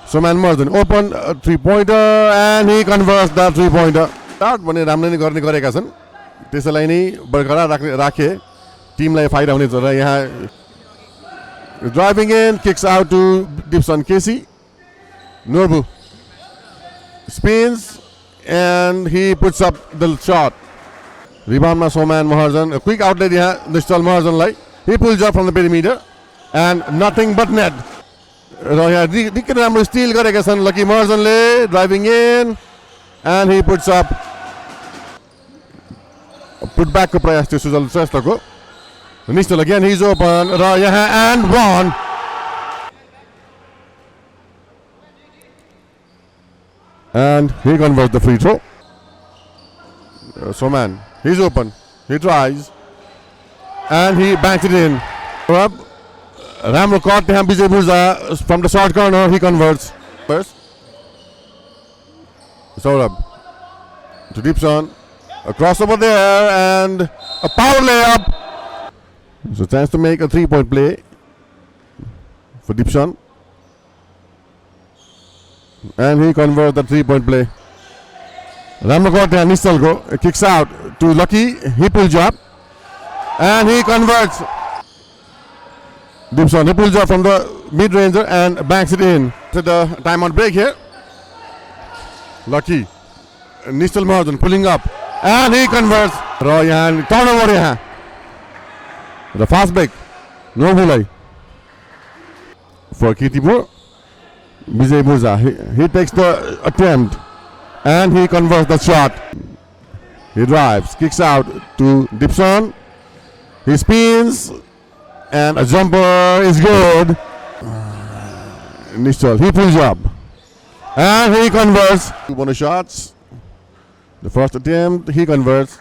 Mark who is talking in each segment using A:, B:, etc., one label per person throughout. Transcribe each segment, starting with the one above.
A: Soman Marsden open 3-pointer and he converts the 3-pointer. Start भने राम्रै नै गर्ने गरेका छन् त्यसैलाई नै बरकरार राखे टिमलाई फाइदा हुनेछ र यहाँ driving in kicks out to Dibson Casey. Norbu spins and he puts up the shot. Rebound ma Soman Marsden, a quick outlet here. Nishal Marsden he pulls up from the perimeter and nothing but net. Steal gareka छन् Lucky Marsden driving in and he puts up put back को प्रयास थियो Sujal श्रेष्ठको. Nishal again he's open and one. And he converts the free throw. Soman, he's open. He tries. And he banks it in. Ramro caught Vijay Burza from the short corner. He converts. First. Saurabh to Dibson. A crossover there and a power layup. So chance to make a 3-point play for Dibson. And he converts the 3-point play. Ramakot and Nisal kicks out to Lucky. He pulls up. And he converts. Dibson, he pulls up from the mid-ranger and banks it in. To the timeout break here. Lucky. Nisal Marsden pulling up. And he converts. Royan, turnover here. The fast break. No Mulai. For Kirtipur. Vijay Burza, he takes the attempt and he converts the shot. He drives, kicks out to Dibson. He spins and a jumper is good. Nishal, he pulls up and he converts. 2 bonus shots. The first attempt, he converts.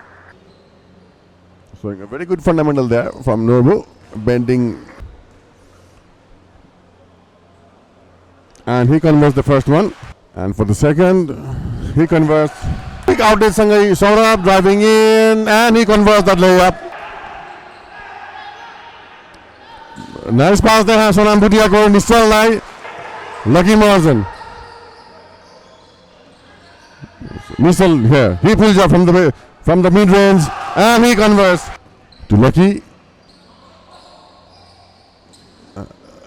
A: Showing a very good fundamental there from Norbu, bending. And he converts the first one. And for the second, he converts. Big outage Sangai Saurabh driving in and he converts that layup. Nice pass there, Sonam Bhutia ko Nishal Lai. Lucky Marsden. Nishal here. He pulls up from the mid range and he converts to Lucky.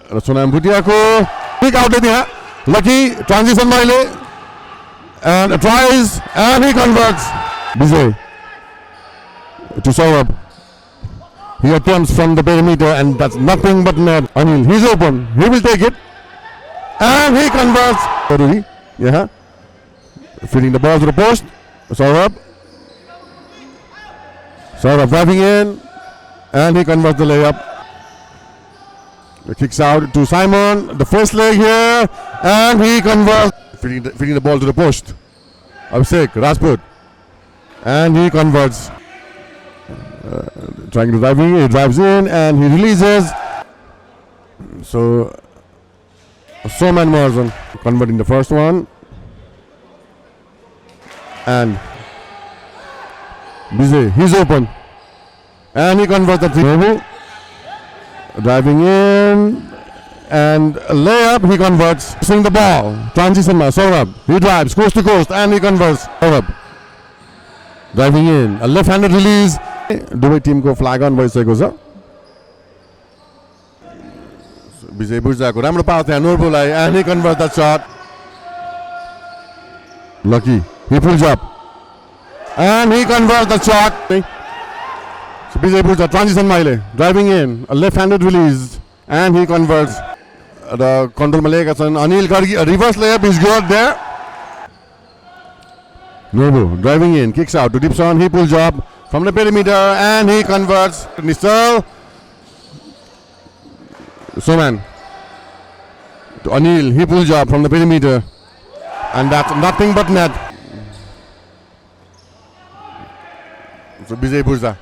A: Sonam Bhutia ko big outage here. Lucky transition mile and tries and he converts. Vijay to Saurabh. He attempts from the perimeter and that's nothing but net. Anil, he's open. He will take it and he converts. Yeah, feeding the ball to the post. Saurabh driving in and he converts the layup. He kicks out to Simon, the first leg here, and he converts. Feeding the ball to the post. Abhishek Rajput, and he converts. Trying to drive in, he drives in, and he releases. So, Soman Marsden converting the first one, and Vijay, he's open, and he converts the 3. Driving in and a layup, he converts. Swing the ball. Transition ma Saurabh. He drives coast to coast and he converts. Saurabh driving in. A left-handed release. Dubai team ko flag on bhaiseko cha. Vijay Burza ko राम्रो pass there Norbu lai and he converts that shot. Lucky. He pulls up and he converts the shot. So Vijay Burza transition mile, driving in, a left-handed release, and he converts. The control Malekasan, Anil Gargi, a reverse layup is good there. Norbu driving in, kicks out to Dibson, he pulls up from the perimeter and he converts. Nishal, Soman to Anil, he pulls up from the perimeter and that's nothing but net. So Vijay Burza.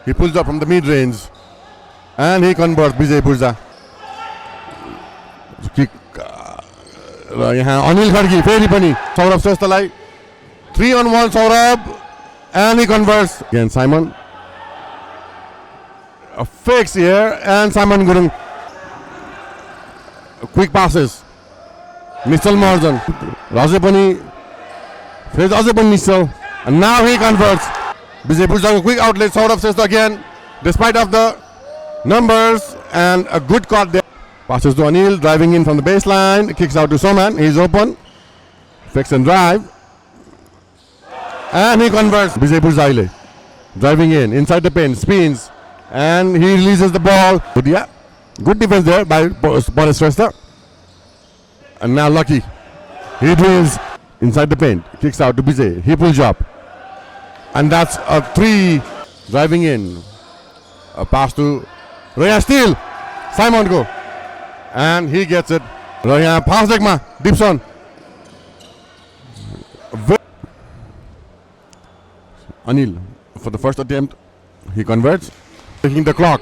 A: He pulls up from the mid-range and he converts. Vijay Burza. Kick. Anil Gargi, फेरि पनि Saurabh श्रेष्ठलाई 3-on-1 Saurabh and he converts. Again Simon. A fakes here and Simon Gurung. Quick passes. Missile Marjan. Rajapani face Rajapani missile. And now he converts. Vijay Burzago quick outlet. Saurabh Shrestha again. Despite of the numbers and a good caught there. Passes to Anil. Driving in from the baseline. Kicks out to Soman. He's open. Fix and drive. And he converts. Vijay Burzaile. Driving in. Inside the pin. Spins. And he releases the ball. But yeah. Good defense there by Boris Shrestha. And now Lucky. He drills inside the paint. Kicks out to Vijay. He pulls up. And that's a 3. Driving in. A pass to Raya Steele. Simon go. And he gets it. Raya pass Dekma. Dipson. Anil for the first attempt. He converts. Taking the clock.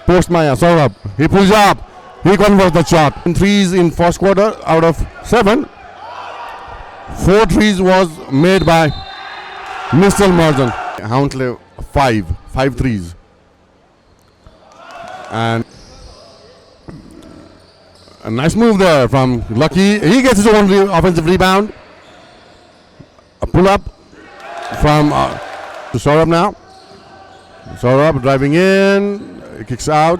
A: Post Maya. Saurabh. He pulls up. He converts the shot. 3s in first quarter out of 7. 4 threes was made by Missile Marjan. Hounslow 5 threes. And a nice move there from Lucky. He gets his own offensive rebound. A pull up from to Saurabh now. Saurabh driving in. Kicks out.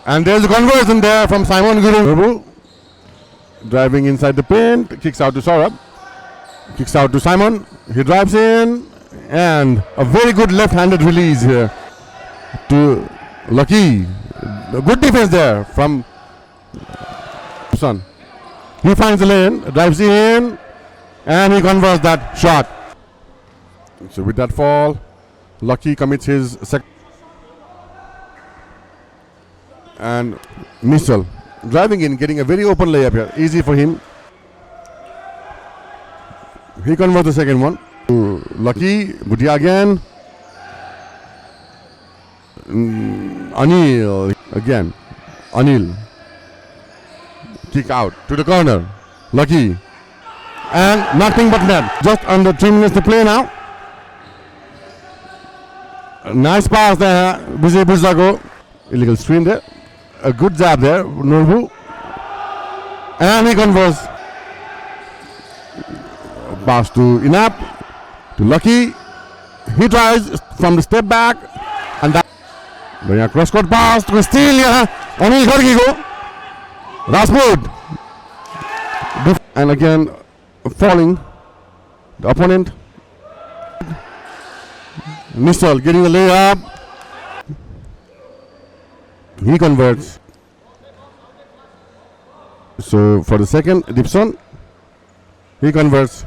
A: And there's a conversion there from Simon Guru. Driving inside the paint. Kicks out to Saurabh. Kicks out to Simon. He drives in. And a very good left-handed release here to Lucky. A good defense there from Son. He finds the lane. Drives in. And he converts that shot. So with that fall, Lucky commits his second. And Missile driving in, getting a very open layup here. Easy for him. He converts the second one. Lucky, Bhutia again. Anil again. Anil. Kick out to the corner. Lucky. And nothing but net. Just under 3 minutes to play now. Nice pass there. Vijay Burzago. Illegal screen there. A good jab there, Norbu. And he converts. Pass to Inap. To Lucky. He tries from the step back. And that. बढ़िया cross court pass to steal यहाँ. Anil Kharki go. Rajput. And again falling. The opponent. Missile getting the layup. He converts. So for the second, Dipson. He converts.